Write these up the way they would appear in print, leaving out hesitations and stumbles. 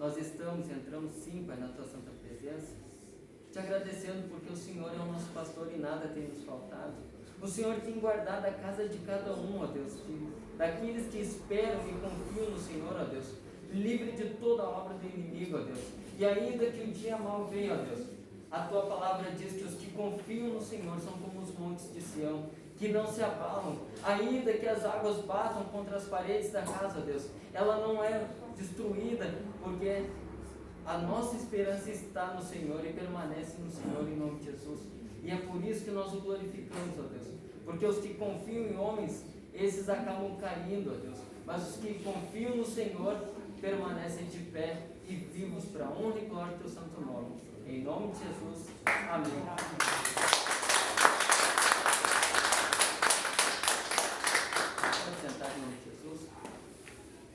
nós entramos sim, Pai, na Tua Santa Presença, te agradecendo porque o Senhor é o nosso pastor e nada tem nos faltado. O Senhor tem guardado a casa de cada um, ó Deus, daqueles que esperam e confiam no Senhor, ó Deus, livre de toda a obra do inimigo, ó Deus. E ainda que o dia mal venha, ó Deus, a Tua palavra diz que os que confiam no Senhor são como os montes de Sião, que não se abalam, ainda que as águas batam contra as paredes da casa, ó Deus, ela não é destruída, porque a nossa esperança está no Senhor e permanece no Senhor em nome de Jesus. E é por isso que nós o glorificamos, ó Deus, porque os que confiam em homens, esses acabam caindo, ó Deus, mas os que confiam no Senhor permanecem de pé e vivos para a honra e glória do Teu santo nome. Em nome de Jesus, amém. Pode sentar em nome de Jesus.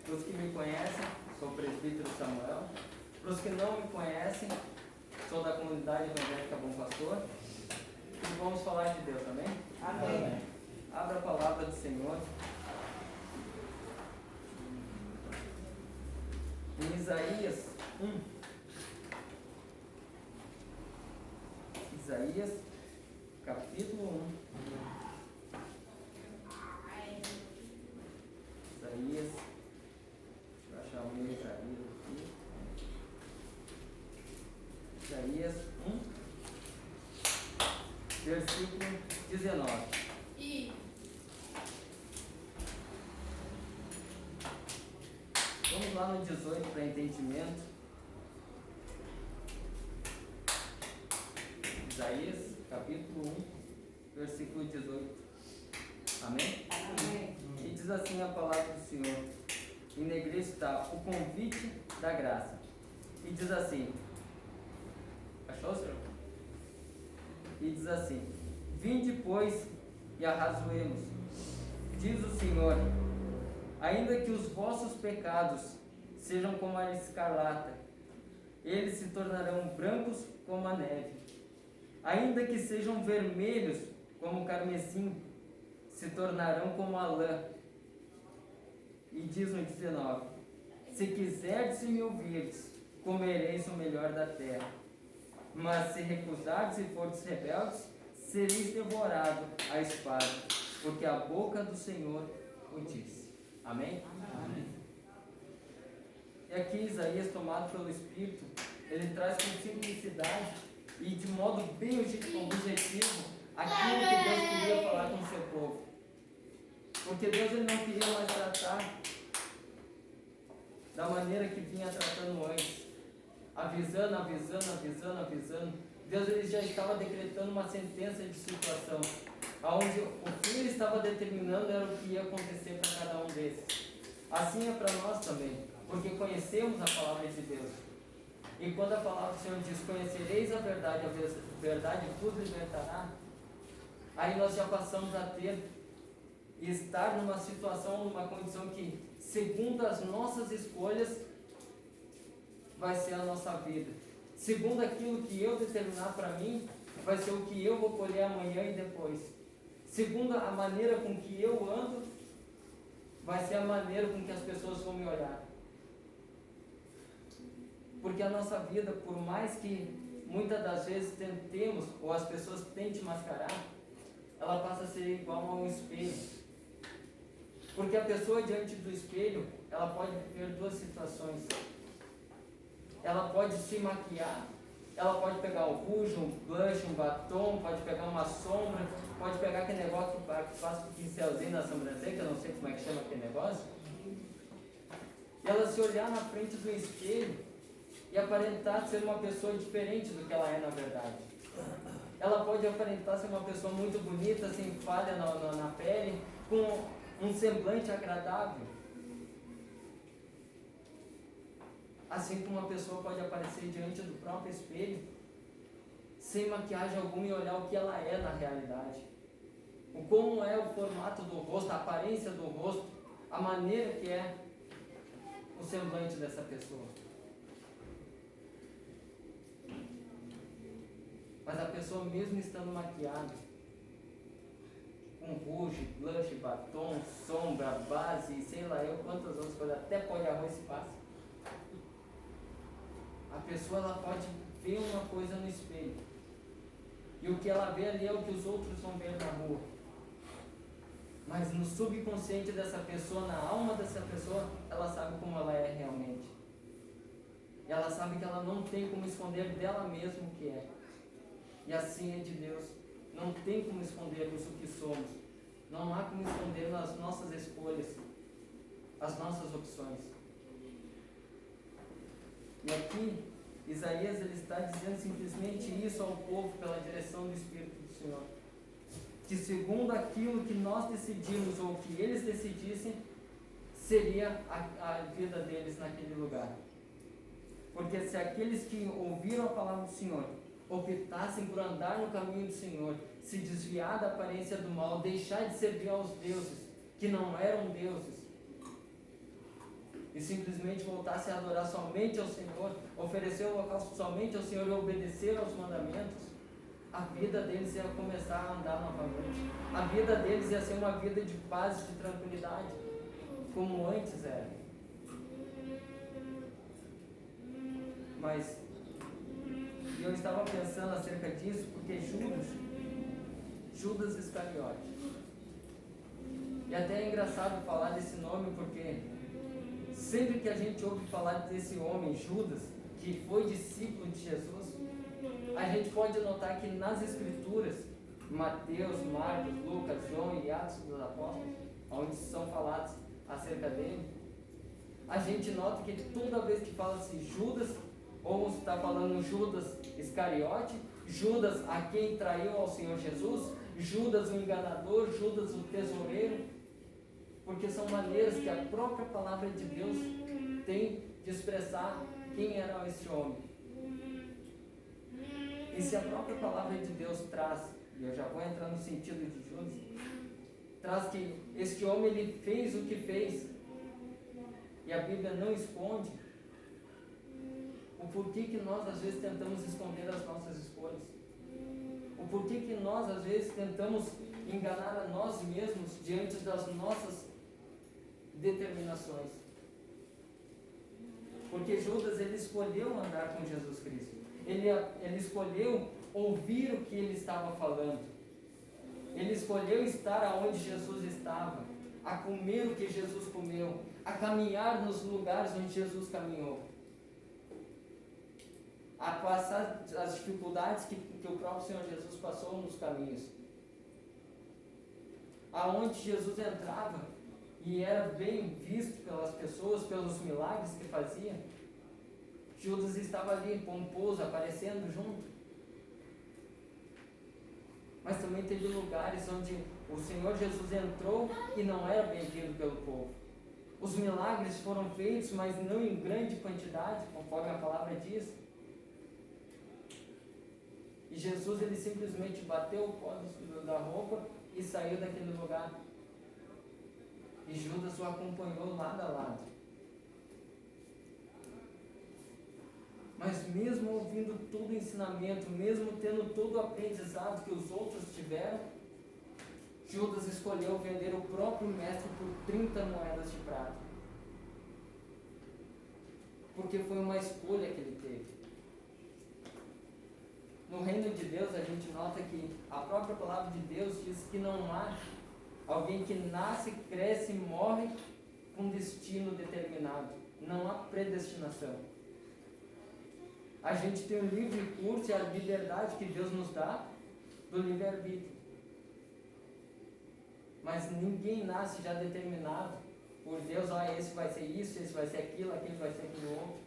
Para os que me conhecem, sou o presbítero Samuel. Para os que não me conhecem, sou da comunidade evangélica Bom Pastor. E vamos falar de Deus, amém? Amém. Abra a palavra do Senhor em Isaías 1. Isaías, capítulo 1. Isaías, vou achar o meu Isaías aqui. Isaías 1, versículo 19. Vamos lá no 18 para entendimento. Isaías, capítulo 1, versículo 18. Amém? Amém. E diz assim a palavra do Senhor. Em negrito está o convite da graça. E diz assim. Achou, Senhor? E diz assim: vinde, pois, e arrazoemos. Diz o Senhor: ainda que os vossos pecados sejam como a escarlata, eles se tornarão brancos como a neve. Ainda que sejam vermelhos como o carmesim, se tornarão como a lã. E diz no 19: se quiserdes e me ouvirdes, comereis o melhor da terra. Mas se recusardes e fordes rebeldes, sereis devorados à espada, porque a boca do Senhor o disse. Amém? Amém. E aqui Isaías, tomado pelo Espírito, ele traz com simplicidade e de modo bem objetivo aquilo que Deus queria falar com o seu povo. Porque Deus ele não queria mais tratar da maneira que vinha tratando antes, avisando. Deus ele já estava decretando uma sentença de situação, onde o fim ele estava determinando era o que ia acontecer para cada um desses. Assim é para nós também, porque conhecemos a palavra de Deus. E quando a palavra do Senhor diz: conhecereis a verdade vos libertará, aí nós já passamos a ter e estar numa situação, numa condição que, segundo as nossas escolhas, vai ser a nossa vida. Segundo aquilo que eu determinar para mim, vai ser o que eu vou colher amanhã e depois. Segundo a maneira com que eu ando, vai ser a maneira com que as pessoas vão me olhar. Porque a nossa vida, por mais que muitas das vezes tentemos, ou as pessoas tentem mascarar, ela passa a ser igual a um espelho. Porque a pessoa diante do espelho, ela pode viver duas situações. Ela pode se maquiar, ela pode pegar um rouge, um blush, um batom, pode pegar uma sombra, pode pegar aquele negócio que faz com o pincelzinho na sobrancelha, que eu não sei como é que chama aquele negócio. E ela se olhar na frente do espelho e aparentar ser uma pessoa diferente do que ela é na verdade. Ela pode aparentar ser uma pessoa muito bonita, sem falha na pele, com um semblante agradável. Assim como uma pessoa pode aparecer diante do próprio espelho, sem maquiagem alguma e olhar o que ela é na realidade. Como é o formato do rosto, a aparência do rosto, a maneira que é o semblante dessa pessoa. Mas a pessoa mesmo estando maquiada, com rouge, blush, batom, sombra, base, sei lá eu quantas outras coisas, até pó de arroz se passa. A pessoa ela pode ver uma coisa no espelho, e o que ela vê ali é o que os outros vão ver na rua. Mas no subconsciente dessa pessoa, na alma dessa pessoa, ela sabe como ela é realmente. E ela sabe que ela não tem como esconder dela mesma o que é. E assim é de Deus. Não tem como escondermos o que somos. Não há como esconder as nossas escolhas, as nossas opções. E aqui, Isaías ele está dizendo simplesmente isso ao povo pela direção do Espírito do Senhor. Que segundo aquilo que nós decidimos ou que eles decidissem, seria a vida deles naquele lugar. Porque se aqueles que ouviram a palavra do Senhor optassem por andar no caminho do Senhor, se desviar da aparência do mal, deixar de servir aos deuses que não eram deuses, e simplesmente voltassem a adorar somente ao Senhor, oferecer o holocausto somente ao Senhor e obedecer aos mandamentos, a vida deles ia começar a andar novamente. A vida deles ia ser uma vida de paz e de tranquilidade, como antes era. Mas eu estava pensando acerca disso porque Judas Iscariote, e até é engraçado falar desse nome porque sempre que a gente ouve falar desse homem, Judas, que foi discípulo de Jesus, a gente pode notar que nas Escrituras, Mateus, Marcos, Lucas, João e Atos dos Apóstolos, onde são falados acerca dele, a gente nota que toda vez que fala-se Judas, ou está falando Judas Iscariote, Judas a quem traiu ao Senhor Jesus, Judas o enganador, Judas o tesoureiro, porque são maneiras que a própria palavra de Deus tem de expressar quem era esse homem. E se a própria palavra de Deus traz, e eu já vou entrar no sentido de Judas, traz que este homem ele fez o que fez, e a Bíblia não esconde, o porquê que nós às vezes tentamos esconder as nossas escolhas, o porquê que nós às vezes tentamos enganar a nós mesmos diante das nossas determinações. Porque Judas ele escolheu andar com Jesus Cristo. Ele escolheu ouvir o que ele estava falando. Ele escolheu estar aonde Jesus estava, a comer o que Jesus comeu, a caminhar nos lugares onde Jesus caminhou, a passar as dificuldades que o próprio Senhor Jesus passou nos caminhos. Aonde Jesus entrava e era bem visto pelas pessoas, pelos milagres que fazia, Judas estava ali, pomposo, aparecendo junto. Mas também teve lugares onde o Senhor Jesus entrou e não era bem-vindo pelo povo. Os milagres foram feitos, mas não em grande quantidade, conforme a palavra diz. E Jesus ele simplesmente bateu o pó da roupa e saiu daquele lugar. E Judas o acompanhou lado a lado. Mas mesmo ouvindo todo o ensinamento, mesmo tendo todo o aprendizado que os outros tiveram, Judas escolheu vender o próprio mestre por 30 moedas de prata. Porque foi uma escolha que ele teve. No reino de Deus a gente nota que a própria palavra de Deus diz que não há alguém que nasce, cresce e morre com destino determinado. Não há predestinação. A gente tem o livre curso e a liberdade que Deus nos dá do livre-arbítrio. Mas ninguém nasce já determinado por Deus, esse vai ser isso, esse vai ser aquilo, aquele vai ser aquilo outro.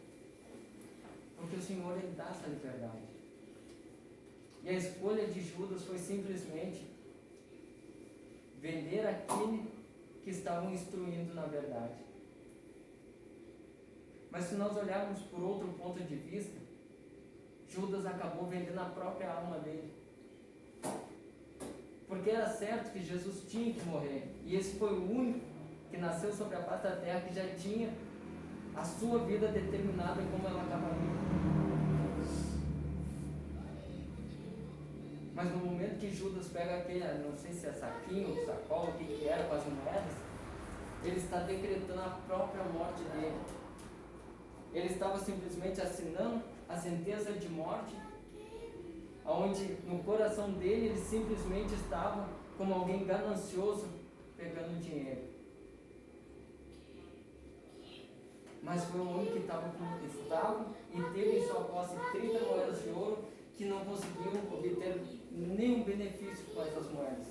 Porque o Senhor ele dá essa liberdade. E a escolha de Judas foi simplesmente vender aquele que estavam instruindo na verdade. Mas se nós olharmos por outro ponto de vista, Judas acabou vendendo a própria alma dele. Porque era certo que Jesus tinha que morrer. E esse foi o único que nasceu sobre a face da terra que já tinha a sua vida determinada como ela acabaria. Mas no momento que Judas pega aquele, não sei se é saquinho, sacola, o que era com as moedas, ele está decretando a própria morte dele. Ele estava simplesmente assinando a sentença de morte, onde no coração dele ele simplesmente estava como alguém ganancioso pegando dinheiro. Mas foi um homem que estava e teve em sua posse 30 moedas de ouro que não conseguiram obter nenhum benefício com essas moedas.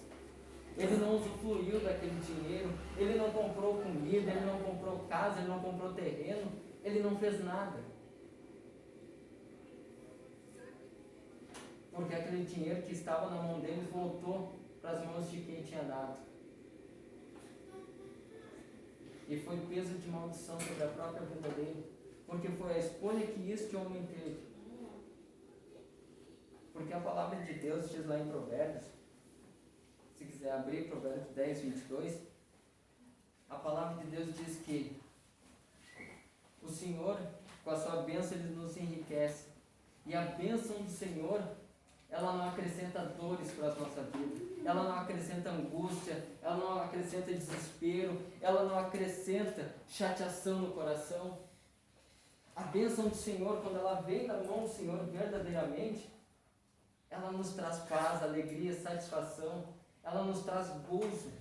Ele não usufruiu daquele dinheiro, ele não comprou comida, ele não comprou casa, ele não comprou terreno, ele não fez nada. Porque aquele dinheiro que estava na mão dele voltou para as mãos de quem tinha dado. E foi peso de maldição sobre a própria vida dele, porque foi a escolha que este homem teve. Porque a palavra de Deus diz lá em Provérbios, se quiser abrir Provérbios 10, 22, a palavra de Deus diz que o Senhor, com a sua bênção, Ele nos enriquece. E a bênção do Senhor, ela não acrescenta dores para a nossa vida, ela não acrescenta angústia, ela não acrescenta desespero, ela não acrescenta chateação no coração. A bênção do Senhor, quando ela vem da mão do Senhor verdadeiramente, ela nos traz paz, alegria, satisfação, ela nos traz gozo.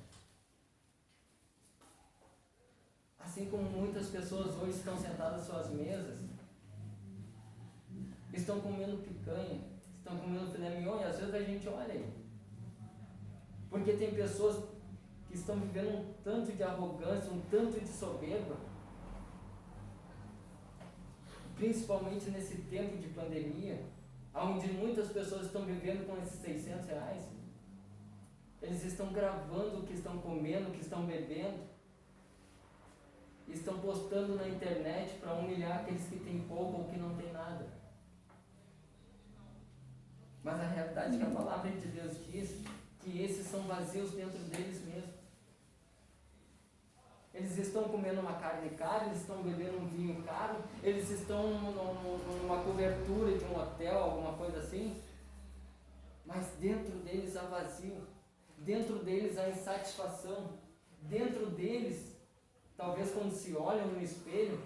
Assim como muitas pessoas hoje estão sentadas às suas mesas, estão comendo picanha, estão comendo filé mignon, e às vezes a gente olha aí. Porque tem pessoas que estão vivendo um tanto de arrogância, um tanto de soberba, principalmente nesse tempo de pandemia, onde muitas pessoas estão vivendo com esses 600 reais. Eles estão gravando o que estão comendo, o que estão bebendo, estão postando na internet para humilhar aqueles que têm pouco ou que não têm nada. Mas a realidade é que a palavra de Deus diz que esses são vazios dentro deles mesmos. Eles estão comendo uma carne cara, eles estão bebendo um vinho caro, eles estão numa cobertura de um hotel, alguma coisa assim, mas dentro deles há vazio, dentro deles há insatisfação, dentro deles, talvez quando se olham no espelho,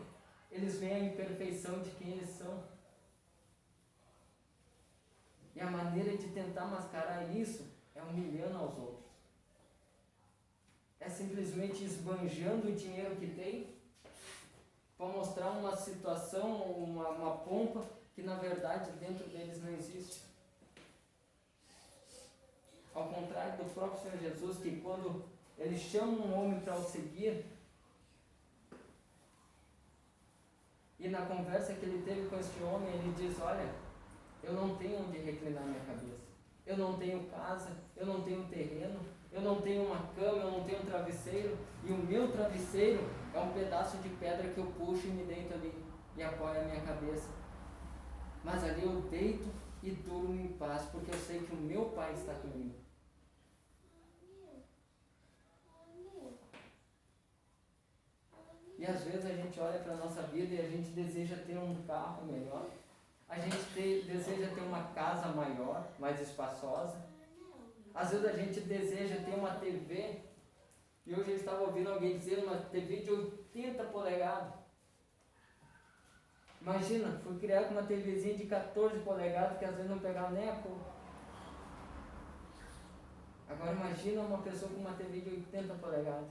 eles veem a imperfeição de quem eles são. E a maneira de tentar mascarar isso é humilhando aos outros. É simplesmente esbanjando o dinheiro que tem para mostrar uma situação, uma pompa que na verdade dentro deles não existe. Ao contrário do próprio Senhor Jesus, que quando ele chama um homem para o seguir, e na conversa que ele teve com este homem, ele diz: olha, eu não tenho onde reclinar minha cabeça, eu não tenho casa, eu não tenho terreno, eu não tenho uma cama, eu não tenho um travesseiro, e o meu travesseiro é um pedaço de pedra que eu puxo e me deito ali e apoio a minha cabeça. Mas ali eu deito e durmo em paz, porque eu sei que o meu Pai está comigo. E às vezes a gente olha para a nossa vida e a gente deseja ter um carro melhor, a gente deseja ter uma casa maior, mais espaçosa. Às vezes a gente deseja ter uma TV, e hoje eu estava ouvindo alguém dizer uma TV de 80 polegadas. Imagina, fui criado com uma TVzinha de 14 polegadas, que às vezes não pegava nem a cor. Agora imagina uma pessoa com uma TV de 80 polegadas.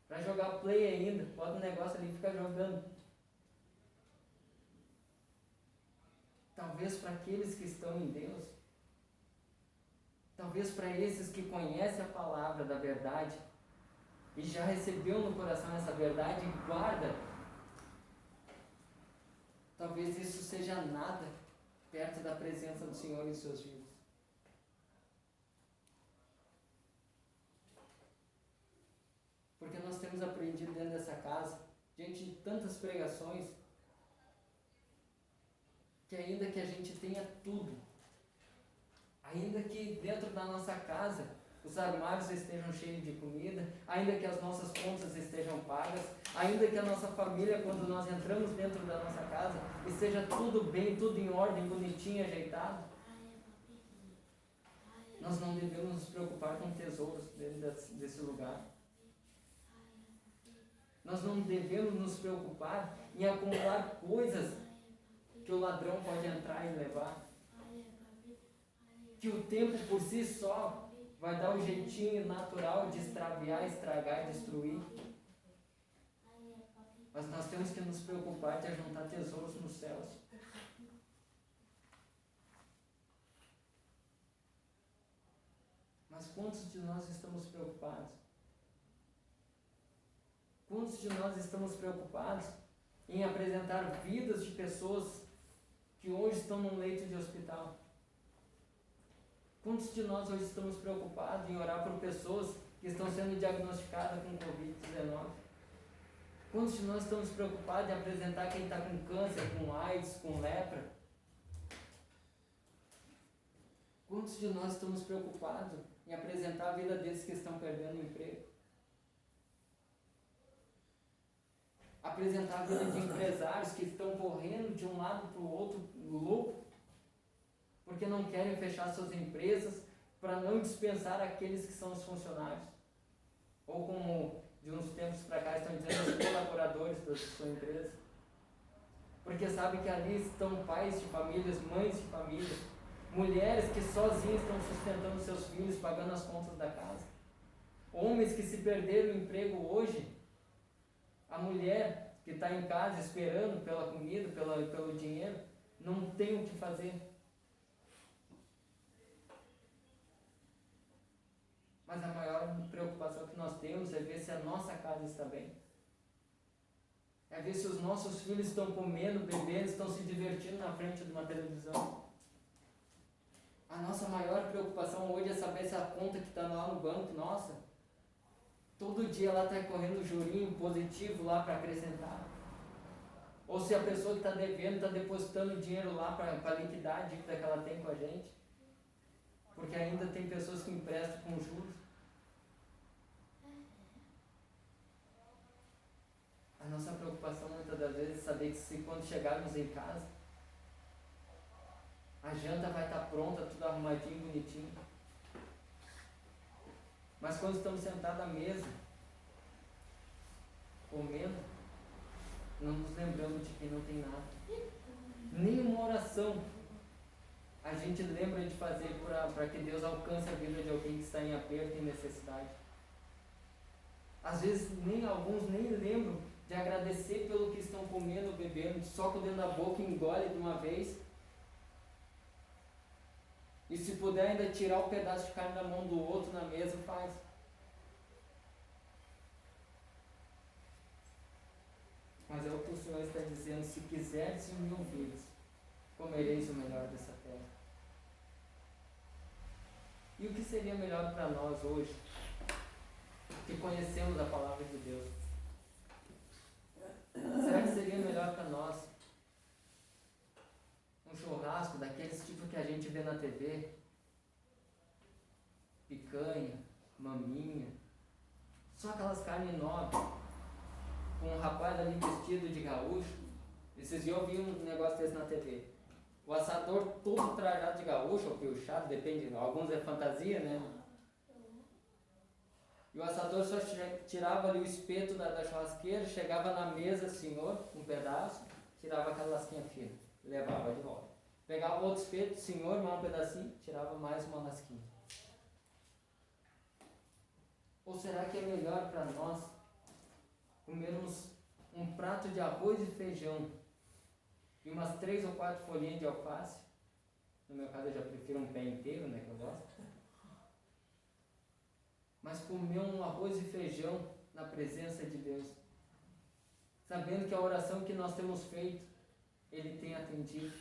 Para jogar play ainda, bota um negócio ali e fica jogando. Talvez para aqueles que estão em Deus, talvez para esses que conhecem a palavra da verdade e já recebeu no coração essa verdade e guarda, talvez isso seja nada perto da presença do Senhor em seus vidas. Porque nós temos aprendido dentro dessa casa, diante de tantas pregações, que ainda que a gente tenha tudo, ainda que dentro da nossa casa os armários estejam cheios de comida, ainda que as nossas contas estejam pagas, ainda que a nossa família, quando nós entramos dentro da nossa casa, esteja tudo bem, tudo em ordem, bonitinho, ajeitado, nós não devemos nos preocupar com tesouros dentro desse lugar. Nós não devemos nos preocupar em acumular coisas que o ladrão pode entrar e levar. Que o tempo por si só vai dar um jeitinho natural de extraviar, estragar e destruir. Mas nós temos que nos preocupar de ajuntar tesouros nos céus. Mas quantos de nós estamos preocupados? Quantos de nós estamos preocupados em apresentar vidas de pessoas que hoje estão num leito de hospital? Quantos de nós hoje estamos preocupados em orar por pessoas que estão sendo diagnosticadas com Covid-19? Quantos de nós estamos preocupados em apresentar quem está com câncer, com AIDS, com lepra? Quantos de nós estamos preocupados em apresentar a vida deles que estão perdendo o emprego? Apresentar a vida de empresários que estão correndo de um lado para o outro louco, porque não querem fechar suas empresas para não dispensar aqueles que são os funcionários. Ou como de uns tempos para cá estão dizendo, os colaboradores da sua empresa. Porque sabem que ali estão pais de famílias, mães de família, mulheres que sozinhas estão sustentando seus filhos, pagando as contas da casa. Homens que se perderam o emprego hoje, a mulher que está em casa esperando pela comida, pelo dinheiro, não tem o que fazer. Mas a maior preocupação que nós temos é ver se a nossa casa está bem. É ver se os nossos filhos estão comendo, bebendo, estão se divertindo na frente de uma televisão. A nossa maior preocupação hoje é saber se a conta que está lá no banco, nossa, todo dia ela está correndo jurinho positivo lá para acrescentar. Ou se a pessoa que está devendo está depositando dinheiro lá para liquidar a dívida que ela tem com a gente. Porque ainda tem pessoas que emprestam com juros. A nossa preocupação muitas das vezes é saber que se quando chegarmos em casa, a janta vai estar pronta, tudo arrumadinho, bonitinho. Mas quando estamos sentados à mesa, comendo, não nos lembramos de quem não tem nada. Nem uma oração a gente lembra de fazer para que Deus alcance a vida de alguém que está em aperto e necessidade. Às vezes alguns nem lembram de agradecer pelo que estão comendo ou bebendo, só com o dedo na boca, engole de uma vez. E se puder ainda tirar o pedaço de carne da mão do outro na mesa, faz. Mas é o que o Senhor está dizendo, se quiseres me ouvir, comereis o melhor dessa terra. E o que seria melhor para nós hoje, que conhecemos a palavra de Deus? Será que seria melhor para nós um churrasco daqueles tipo que a gente vê na TV? Picanha, maminha, só aquelas carnes nobres, com um rapaz ali vestido de gaúcho. Esses dias eu vi um negócio desse na TV. O assador todo trajado de gaúcho, ou piochado, depende, alguns é fantasia, né? E o assador só tirava ali o espeto da churrasqueira, chegava na mesa, senhor, um pedaço, tirava aquela lasquinha fina, levava de volta. Pegava outro espeto, senhor, mais um pedacinho, tirava mais uma lasquinha. Ou será que é melhor para nós comermos um prato de arroz e feijão e umas 3 ou 4 folhinhas de alface? No meu caso eu já prefiro um pé inteiro, né, que eu gosto. Mas comer um arroz e feijão na presença de Deus, sabendo que a oração que nós temos feito, Ele tem atendido.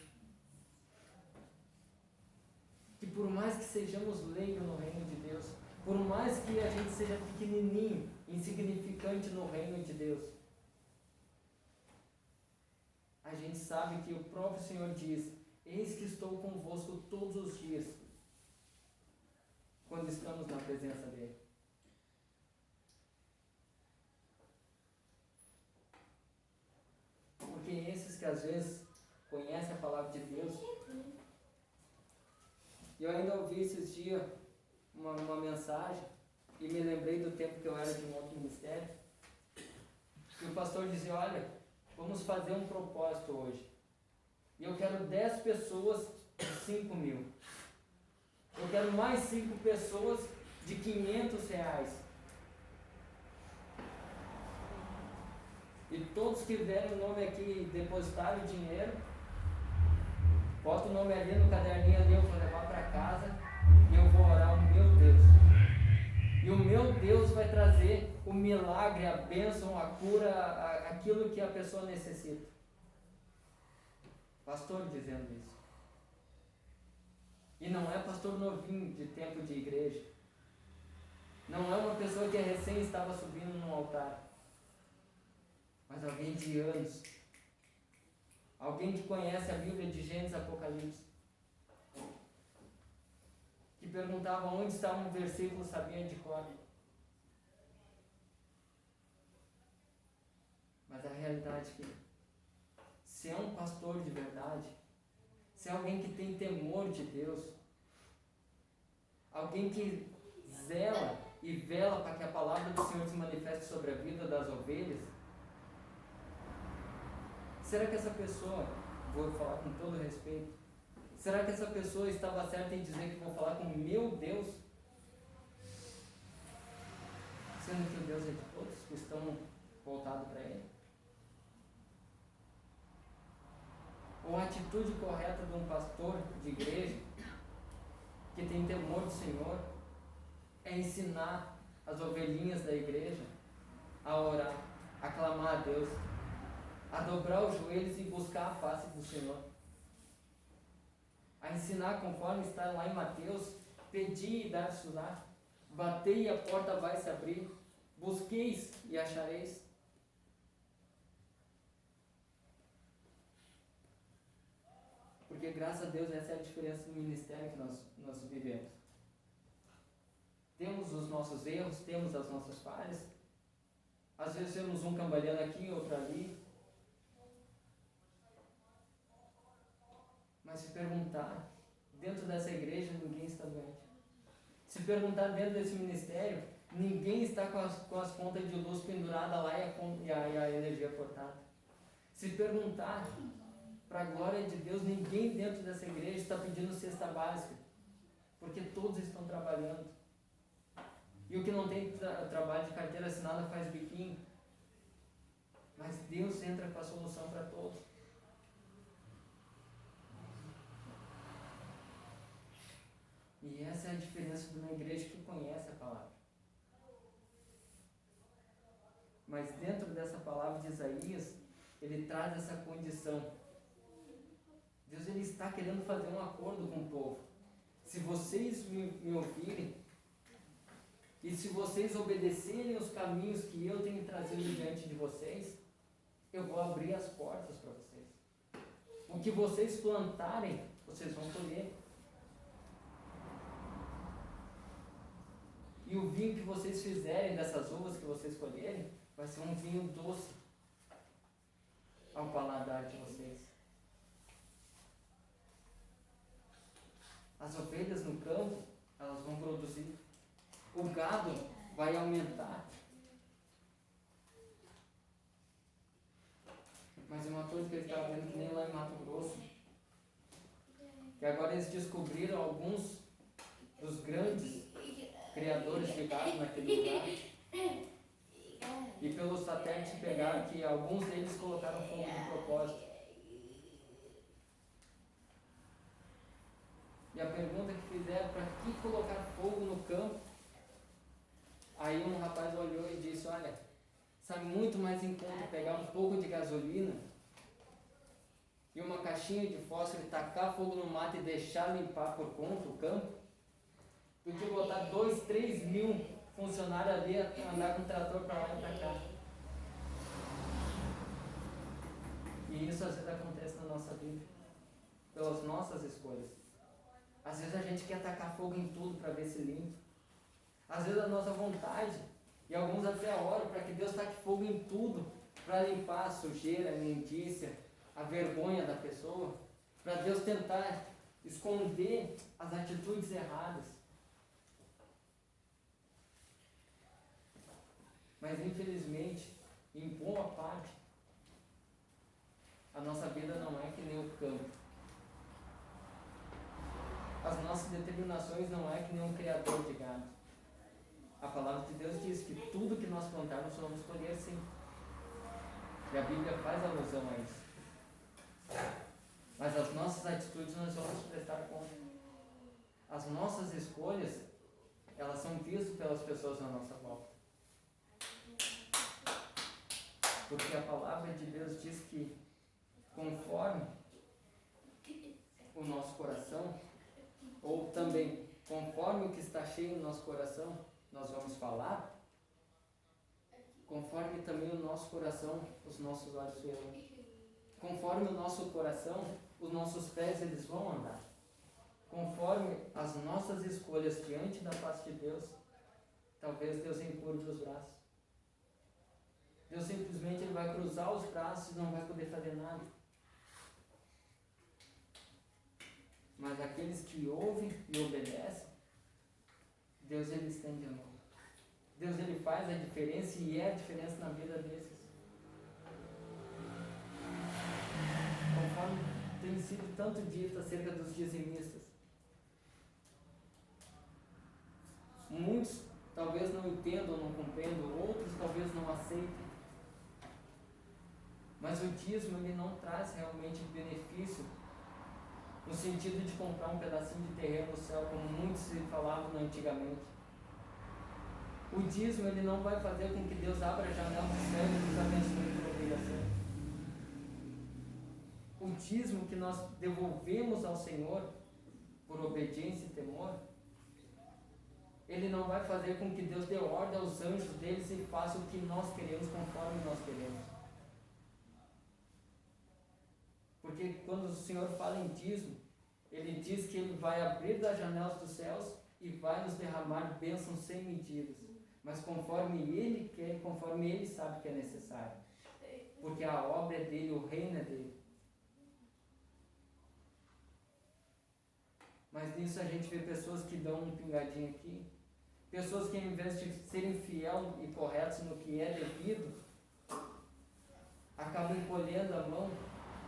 Que por mais que sejamos leigos no reino de Deus, por mais que a gente seja pequenininho, insignificante no reino de Deus, a gente sabe que o próprio Senhor diz: eis que estou convosco todos os dias, quando estamos na presença dEle. Porque esses que às vezes conhecem a palavra de Deus, e eu ainda ouvi esses dias uma mensagem, e me lembrei do tempo que eu era de um outro ministério, e o pastor dizia: olha, vamos fazer um propósito hoje. E eu quero 10 pessoas de 5 mil. Eu quero mais 5 pessoas de 500 reais. E todos que deram o nome aqui, depositaram o dinheiro, bota o nome ali no caderninho ali, eu vou levar para casa e eu vou orar o meu Deus. E o meu Deus vai trazer o milagre, a bênção, a cura, aquilo que a pessoa necessita. Pastor dizendo isso. E não é pastor novinho de tempo de igreja. Não é uma pessoa que recém estava subindo no altar. Mas alguém de anos. Alguém que conhece a Bíblia de Gênesis e Apocalipse. Que perguntava onde estava um versículo, sabia de cor. Mas a realidade é que, se é um pastor de verdade, se é alguém que tem temor de Deus, alguém que zela e vela para que a palavra do Senhor se manifeste sobre a vida das ovelhas, será que essa pessoa, vou falar com todo respeito, será que essa pessoa estava certa em dizer que vou falar com meu Deus? Sendo que o Deus é de todos que estão voltados para Ele? Ou a atitude correta de um pastor de igreja que tem temor do Senhor é ensinar as ovelhinhas da igreja a orar, a clamar a Deus, a dobrar os joelhos e buscar a face do Senhor, a ensinar conforme está lá em Mateus: pedi e dar-se-á, batei e a porta vai se abrir, busqueis e achareis. Porque graças a Deus essa é a diferença do ministério que nós vivemos. Temos os nossos erros, temos as nossas falhas. Às vezes temos um cambaleando aqui, outro ali. Mas se perguntar, dentro dessa igreja ninguém está doente. Se perguntar dentro desse ministério, ninguém está com as contas de luz penduradas lá e a energia cortada. Se perguntar, para a glória de Deus, ninguém dentro dessa igreja está pedindo cesta básica, porque todos estão trabalhando. E o que não tem trabalho de carteira assinada faz biquinho. Mas Deus entra com a solução para todos. E essa é a diferença de uma igreja que conhece a palavra. Mas dentro dessa palavra de Isaías, ele traz essa condição. Deus, ele está querendo fazer um acordo com o povo. Se vocês me ouvirem, e se vocês obedecerem os caminhos que eu tenho trazido diante de vocês, eu vou abrir as portas para vocês. O que vocês plantarem, vocês vão colher. E o vinho que vocês fizerem dessas uvas que vocês colherem, vai ser um vinho doce ao paladar de vocês. As ovelhas no campo, elas vão produzir. O gado vai aumentar. Mas uma coisa que eu estava vendo, que nem lá em Mato Grosso, que agora eles descobriram alguns dos grandes criadores de gado naquele lugar. E pelo satélite pegaram que alguns deles colocaram fogo de propósito. E a pergunta que fizeram, para que colocar fogo no campo? Aí um rapaz olhou e disse: olha, sabe muito mais em conta pegar um pouco de gasolina e uma caixinha de fósforo e tacar fogo no mato e deixar limpar por conta o campo, do que botar 2, 3 mil funcionários ali a andar com o trator para lá e para cá. E isso às vezes acontece na nossa vida, pelas nossas escolhas. Às vezes a gente quer tacar fogo em tudo para ver se limpa. Às vezes a nossa vontade, e alguns até oram para que Deus taque fogo em tudo, para limpar a sujeira, a imundícia, a vergonha da pessoa, para Deus tentar esconder as atitudes erradas. Mas infelizmente, em boa parte, a nossa vida não é que nem o campo. nações não é que nem um criador de gado. A palavra de Deus diz que tudo que nós plantarmos vamos colher sim. E a Bíblia faz alusão a isso. Mas as nossas atitudes nós vamos prestar conta. As nossas escolhas, elas são vistas pelas pessoas na nossa volta. Porque a palavra de Deus diz que conforme o nosso coração, ou também conforme o que está cheio no nosso coração, nós vamos falar, conforme também o nosso coração, os nossos olhos verão. Conforme o nosso coração, os nossos pés eles vão andar. Conforme as nossas escolhas diante da face de Deus, talvez Deus encurve os braços. Deus simplesmente ele vai cruzar os braços e não vai poder fazer nada. Mas aqueles que ouvem e obedecem, Deus ele estende a mão. Deus ele faz a diferença e é a diferença na vida desses. Conforme tem sido tanto dito acerca dos dizimistas. Muitos talvez não entendam, não compreendam, outros talvez não aceitem. Mas o dízimo ele não traz realmente benefício no sentido de comprar um pedacinho de terreno no céu, como muitos se falavam antigamente. O dízimo ele não vai fazer com que Deus abra a janela do céu e nos abençoe por obrigação. O dízimo que nós devolvemos ao Senhor por obediência e temor, ele não vai fazer com que Deus dê ordem aos anjos deles e faça o que nós queremos conforme nós queremos. Porque quando o Senhor fala em dízimo, ele diz que ele vai abrir das janelas dos céus e vai nos derramar bênçãos sem medidas, mas conforme ele quer e conforme ele sabe que é necessário. Porque a obra é dele, o reino é dele. Mas nisso a gente vê pessoas que dão um pingadinho aqui, pessoas que ao invés de serem fiel e corretos no que é devido, acabam encolhendo a mão,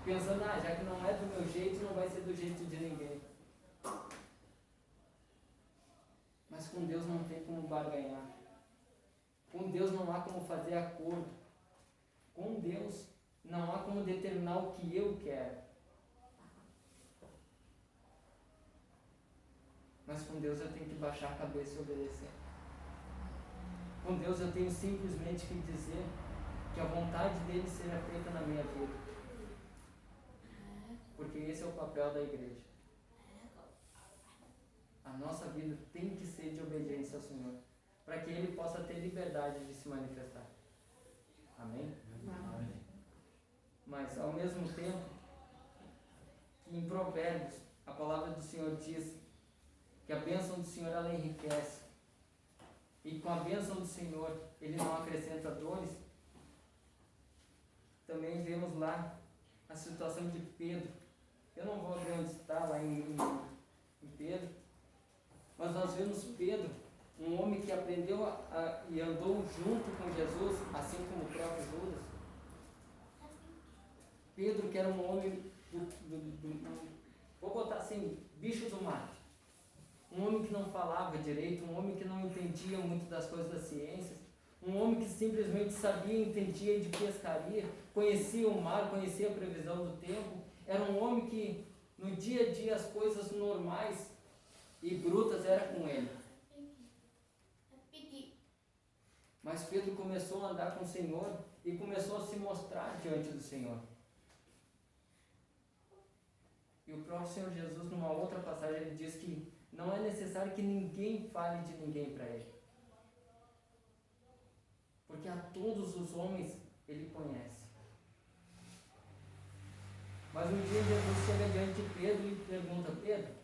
pensando, já que não é do meu jeito, não vai ser do jeito de ninguém. Mas com Deus não tem como barganhar. Com Deus não há como fazer acordo. Com Deus não há como determinar o que eu quero. Mas com Deus eu tenho que baixar a cabeça e obedecer. Com Deus eu tenho simplesmente que dizer que a vontade dele seja feita na minha vida. Porque esse é o papel da igreja. A nossa vida tem que ser de obediência ao Senhor, para que Ele possa ter liberdade de se manifestar. Amém? Amém. Mas, ao mesmo tempo, em Provérbios, a palavra do Senhor diz que a bênção do Senhor, ela enriquece. E com a bênção do Senhor, Ele não acrescenta dores. Também vemos lá a situação de Pedro. Eu não vou ver onde está, lá em Pedro. Mas nós vemos Pedro, um homem que aprendeu e andou junto com Jesus, assim como o próprio Judas. Pedro, que era um homem vou botar assim, bicho do mato. Um homem que não falava direito, um homem que não entendia muito das coisas das ciências, um homem que simplesmente sabia e entendia de pescaria, conhecia o mar, conhecia a previsão do tempo. Era um homem que no dia a dia as coisas normais e brutas era com ele. Mas Pedro começou a andar com o Senhor e começou a se mostrar diante do Senhor. E o próprio Senhor Jesus, numa outra passagem, ele diz que não é necessário que ninguém fale de ninguém para ele. Porque a todos os homens ele conhece. Mas um dia Jesus chega diante de Pedro e pergunta: Pedro,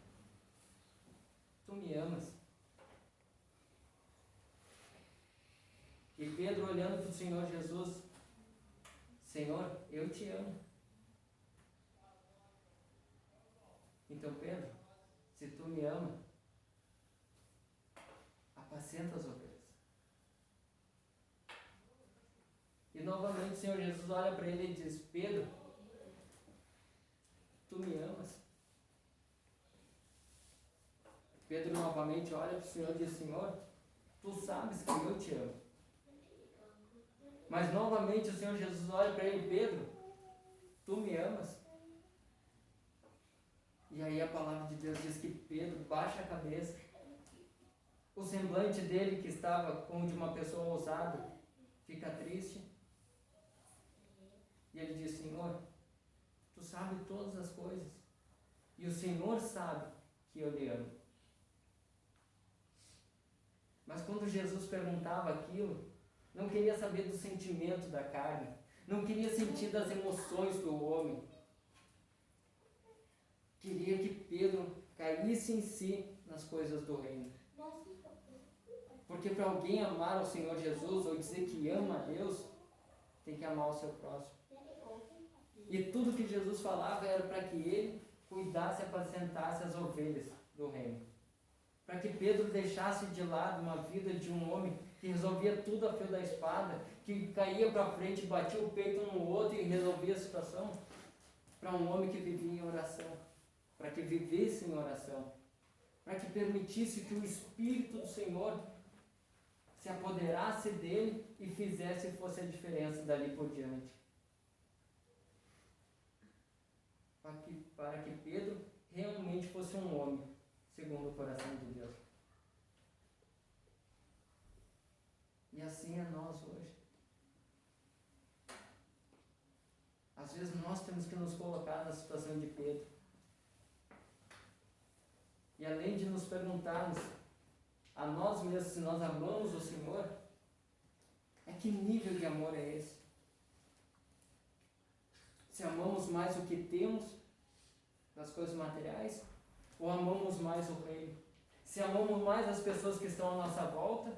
tu me amas? E Pedro, olhando para o Senhor Jesus: Senhor, eu te amo. Então, Pedro, se tu me ama, apacenta as ovelhas. E novamente o Senhor Jesus olha para ele e diz: Pedro, tu me amas? Pedro novamente olha para o Senhor e diz: Senhor, tu sabes que eu te amo. Mas novamente o Senhor Jesus olha para ele: Pedro, tu me amas? E aí a palavra de Deus diz que Pedro baixa a cabeça. O semblante dele, que estava como de uma pessoa ousada, fica triste. E ele diz: Senhor, tu sabes todas as coisas. E o Senhor sabe que eu lhe amo. Mas quando Jesus perguntava aquilo, não queria saber do sentimento da carne, não queria sentir das emoções do homem. Queria que Pedro caísse em si nas coisas do reino. Porque para alguém amar o Senhor Jesus, ou dizer que ama a Deus, tem que amar o seu próximo. E tudo que Jesus falava era para que ele cuidasse e apacentasse as ovelhas do reino. Para que Pedro deixasse de lado uma vida de um homem que resolvia tudo a fio da espada, que caía para frente, batia o peito um no outro e resolvia a situação. Para um homem que vivia em oração, para que vivesse em oração, para que permitisse que o Espírito do Senhor se apoderasse dele e fizesse fosse a diferença dali por diante. Para que Pedro realmente fosse um homem segundo o coração de Deus. E assim é nós hoje. Às vezes nós temos que nos colocar na situação de Pedro. E além de nos perguntarmos a nós mesmos se nós amamos o Senhor, que nível de amor é esse? Se amamos mais o que temos, das coisas materiais, ou amamos mais o reino? Se amamos mais as pessoas que estão à nossa volta,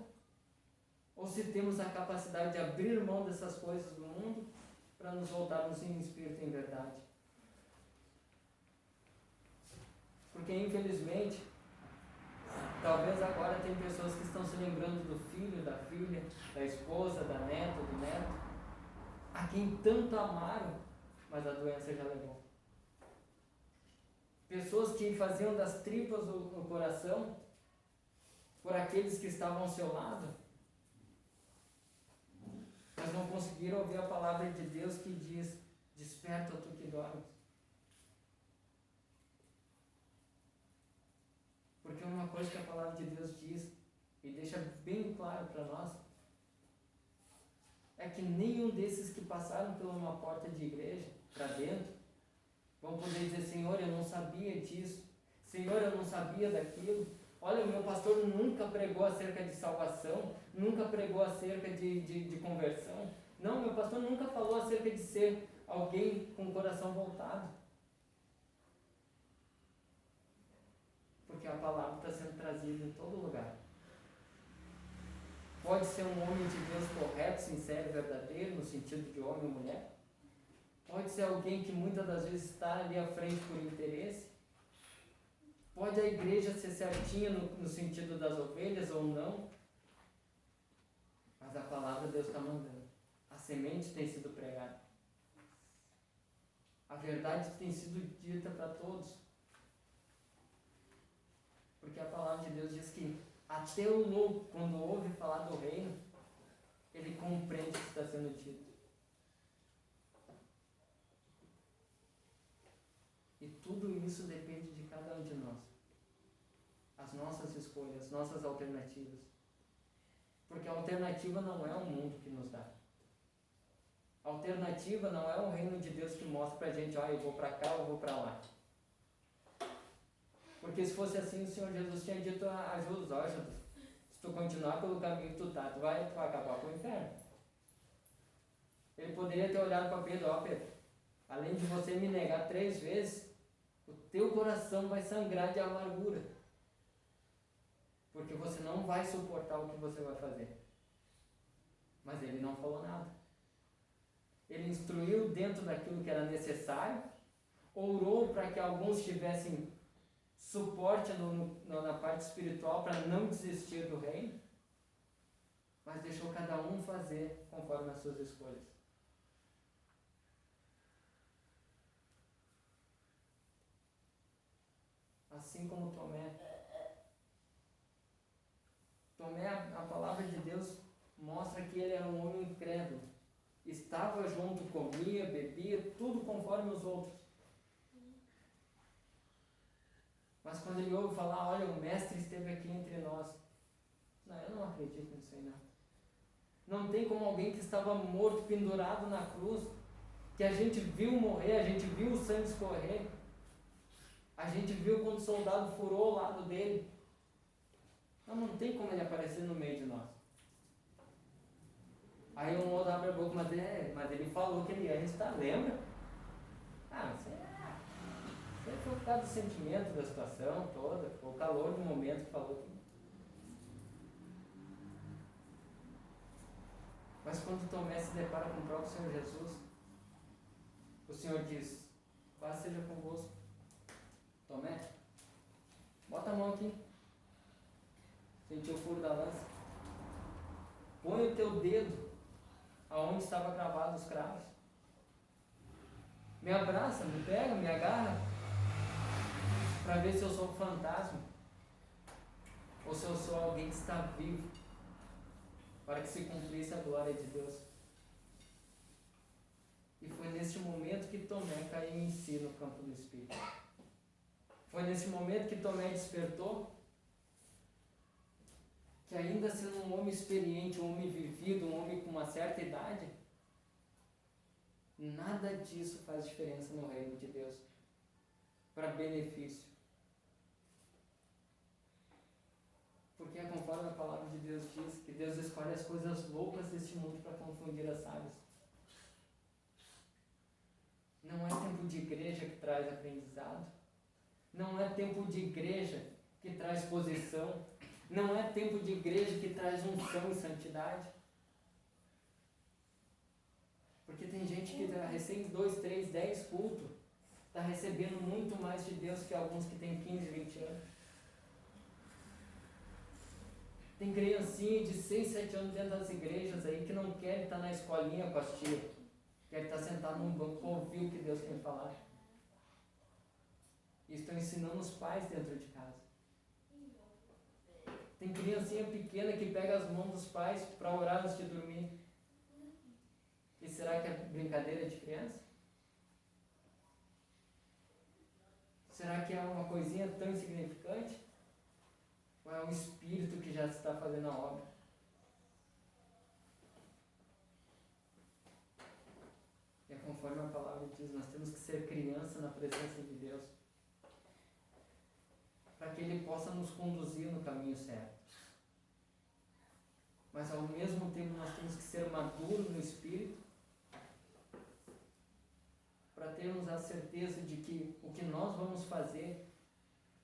ou se temos a capacidade de abrir mão dessas coisas do mundo para nos voltarmos em espírito e em verdade? Porque infelizmente, talvez agora tem pessoas que estão se lembrando do filho, da filha, da esposa, da neta, do neto, a quem tanto amaram, mas a doença já levou. Pessoas que faziam das tripas o coração por aqueles que estavam ao seu lado, mas não conseguiram ouvir a palavra de Deus que diz: desperta tu que dormes. Porque uma coisa que a palavra de Deus diz e deixa bem claro para nós é que nenhum desses que passaram por uma porta de igreja para dentro vão poder dizer: Senhor, eu não sabia disso, Senhor, eu não sabia daquilo, olha, o meu pastor nunca pregou acerca de salvação, nunca pregou acerca de conversão, não, meu pastor nunca falou acerca de ser alguém com o coração voltado. Porque a palavra está sendo trazida em todo lugar. Pode ser um homem de Deus correto, sincero, verdadeiro, no sentido de homem ou mulher. Pode ser alguém que muitas das vezes está ali à frente por interesse. Pode a igreja ser certinha no sentido das ovelhas ou não. Mas a palavra Deus está mandando. A semente tem sido pregada. A verdade tem sido dita para todos. Porque a palavra de Deus diz que até o louco, quando ouve falar do reino, ele compreende o que está sendo dito. E tudo isso depende de cada um de nós. As nossas escolhas, as nossas alternativas. Porque a alternativa não é o mundo que nos dá. A alternativa não é o reino de Deus que mostra pra gente: eu vou para cá, eu vou para lá. Porque se fosse assim, o Senhor Jesus tinha dito a Judas: se tu continuar pelo caminho que tu tá, tu vai acabar com o inferno. Ele poderia ter olhado para Pedro: Pedro, além de você me negar 3 vezes, o teu coração vai sangrar de amargura. Porque você não vai suportar o que você vai fazer. Mas ele não falou nada. Ele instruiu dentro daquilo que era necessário, orou para que alguns tivessem suporte na parte espiritual para não desistir do reino, mas deixou cada um fazer conforme as suas escolhas. Assim como Tomé, Tomé, a palavra de Deus mostra que ele era um homem incrédulo. Estava junto, comia, bebia, tudo conforme os outros. Mas quando ele ouve falar, olha, o mestre esteve aqui entre nós. Não, eu não acredito nisso aí não. Não tem como alguém que estava morto, pendurado na cruz, que a gente viu morrer, a gente viu o sangue escorrer, a gente viu quando o soldado furou o lado dele. Não tem como ele aparecer no meio de nós. Aí um outro abre a boca, mas ele falou que ele ia restar, lembra? Isso foi por causa do sentimento da situação toda, foi o calor do momento que falou que... Mas quando Tomé se depara com o próprio Senhor Jesus, o Senhor diz, paz seja convosco. Tomé, bota a mão aqui. Sentiu o furo da lança. Põe o teu dedo aonde estava cravado os cravos. Me abraça, me pega, me agarra, para ver se eu sou um fantasma ou se eu sou alguém que está vivo, para que se cumprisse a glória de Deus. E foi neste momento que Tomé caiu em si no campo do Espírito. Foi nesse momento que Tomé despertou, que ainda sendo um homem experiente, um homem vivido, um homem com uma certa idade, nada disso faz diferença no reino de Deus, para benefício. Porque é conforme a palavra de Deus diz, que Deus escolhe as coisas loucas deste mundo para confundir as sábias. Não é tempo de igreja que traz aprendizado. Não é tempo de igreja que traz posição. Não é tempo de igreja que traz unção e santidade. Porque tem gente que recebe 2, 3, 10 cultos, está recebendo muito mais de Deus que alguns que têm 15, 20 anos. Tem criancinha de 6, 7 anos dentro das igrejas aí que não quer estar na escolinha com as tias. Quer estar sentado num banco para ouvir o que Deus tem falar. E estão ensinando os pais dentro de casa. Tem criancinha pequena que pega as mãos dos pais para orar antes de dormir. E será que é brincadeira de criança? Será que é uma coisinha tão insignificante? Ou é o Espírito que já está fazendo a obra? E é conforme a palavra diz, nós temos que ser criança na presença de Deus, para que Ele possa nos conduzir no caminho certo. Mas ao mesmo tempo nós temos que ser maduros no Espírito, para termos a certeza de que o que nós vamos fazer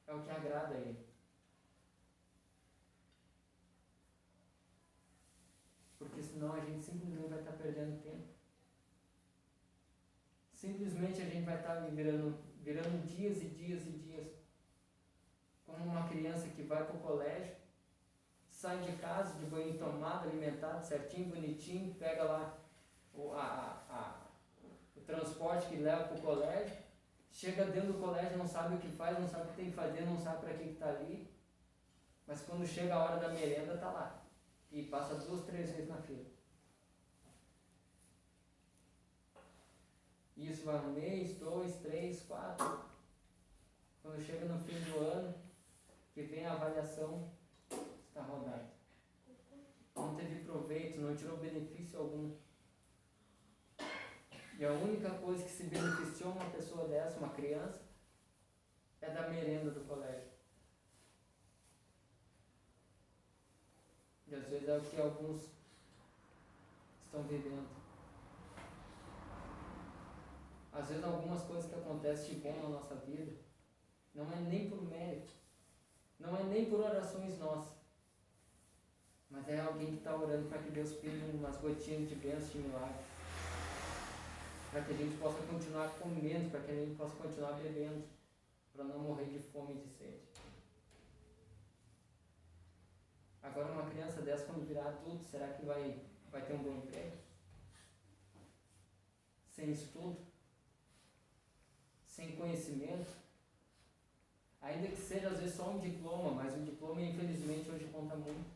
é o que agrada a Ele. Porque senão a gente simplesmente vai estar perdendo tempo. Simplesmente a gente vai estar virando dias e dias e dias. Como uma criança que vai para o colégio, sai de casa, de banho tomado, alimentado, certinho, bonitinho, pega lá o transporte que leva para o colégio, chega dentro do colégio, não sabe o que faz, não sabe o que tem que fazer, não sabe para que está ali, mas quando chega a hora da merenda está lá, e passa 2, 3 vezes na fila. Isso vai 1 mês, 2, 3, 4, quando chega no fim do ano, que vem a avaliação, está rodado. Não teve proveito, não tirou benefício algum. E a única coisa que se beneficiou uma pessoa dessa, uma criança, é da merenda do colégio. E às vezes é o que alguns estão vivendo. Às vezes algumas coisas que acontecem de bom na nossa vida, não é nem por mérito, não é nem por orações nossas, mas é alguém que está orando para que Deus pingue umas gotinhas de bênção, de milagre, para que a gente possa continuar comendo, para que a gente possa continuar bebendo, para não morrer de fome e de sede. Agora uma criança dessa, quando virar adulto, será que vai ter um bom emprego? Sem estudo? Sem conhecimento? Ainda que seja às vezes só um diploma, mas o diploma infelizmente hoje conta muito.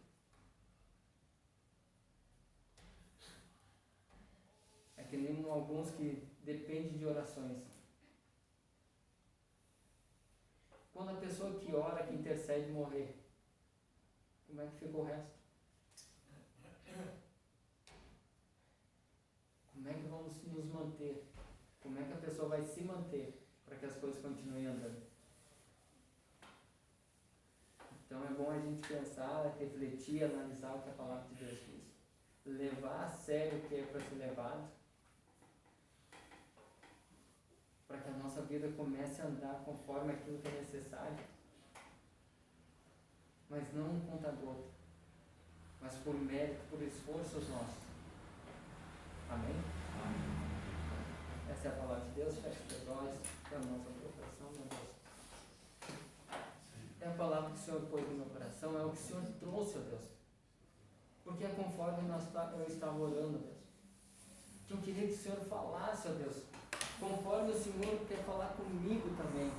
que nem alguns que dependem de orações. Quando a pessoa que ora, que intercede morrer, como é que fica o resto? Como é que vamos nos manter? Como é que a pessoa vai se manter para que as coisas continuem andando? Então é bom a gente pensar, refletir, analisar o que a palavra de Deus diz. Levar a sério o que é para ser levado, para que a nossa vida comece a andar conforme aquilo que é necessário, mas não um conta-gota, mas por mérito, por esforços nossos. Amém? Amém. Essa é a palavra de Deus. Feche os olhos, é a nossa coração, meu Deus. É a palavra que o Senhor pôs no meu coração, é o que o Senhor trouxe, ó Deus. Porque é conforme eu estava orando, Deus. Que eu queria que o Senhor falasse, ó Deus, conforme o Senhor quer falar comigo também,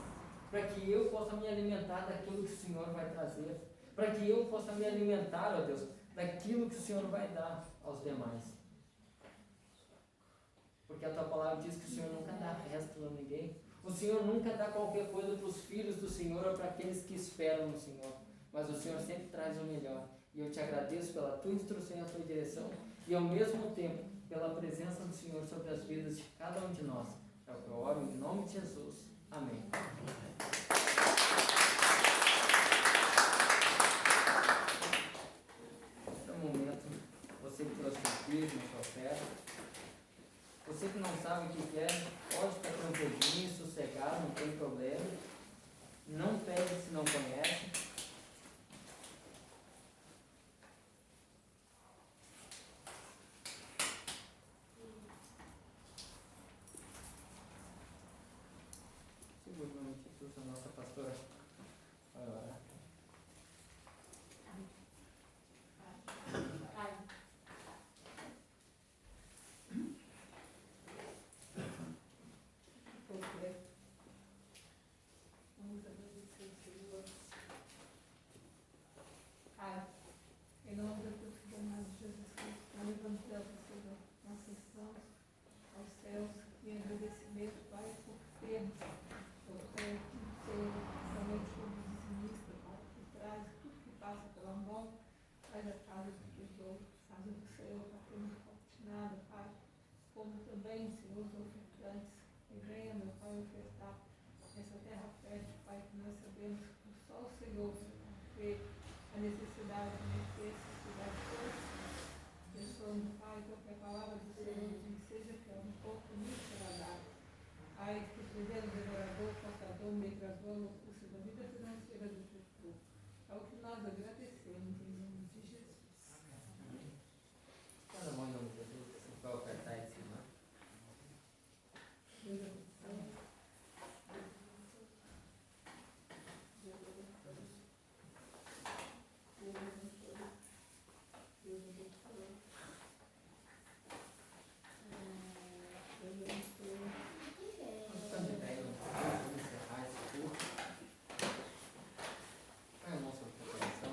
para que eu possa me alimentar daquilo que o Senhor vai trazer, para que eu possa me alimentar, ó Deus, daquilo que o Senhor vai dar aos demais. Porque a tua palavra diz que o Senhor nunca dá resto a ninguém. O Senhor nunca dá qualquer coisa para os filhos do Senhor ou para aqueles que esperam no Senhor. Mas o Senhor sempre traz o melhor. E eu te agradeço pela tua instrução e a tua direção. E ao mesmo tempo, pela presença do Senhor sobre as vidas de cada um de nós. É o que eu oro em nome de Jesus. Amém. Nesse momento, você que trouxe o filho na sua oferta, você que não sabe o que é, pode ficar tranquilinho, sossegado, não tem problema. Não pede se não conhece. Segura um minutinho, a nossa pastora vai orar. Vamos agradecer o Senhor. Pai, em nome do teu filho amado Jesus Cristo, nós levantamos, Senhor, nossas mãos aos céus em agradecimento, Pai, por termos Senhor, somente como dizimista, Pai, que traz tudo que passa pela mão, faz a casa do tesouro, casa do Senhor, para que não falte nada, Pai, como também, Senhor, os ofertantes, que venha, meu Pai, ofertar essa terra fértil, Pai, que nós sabemos que só o Senhor vê a necessidade de ter essa cidade toda, pensando, Pai, que a palavra do Senhor diz, seja que um pouco muito será dado. Pai, que primeiro devorador, portador, migrador,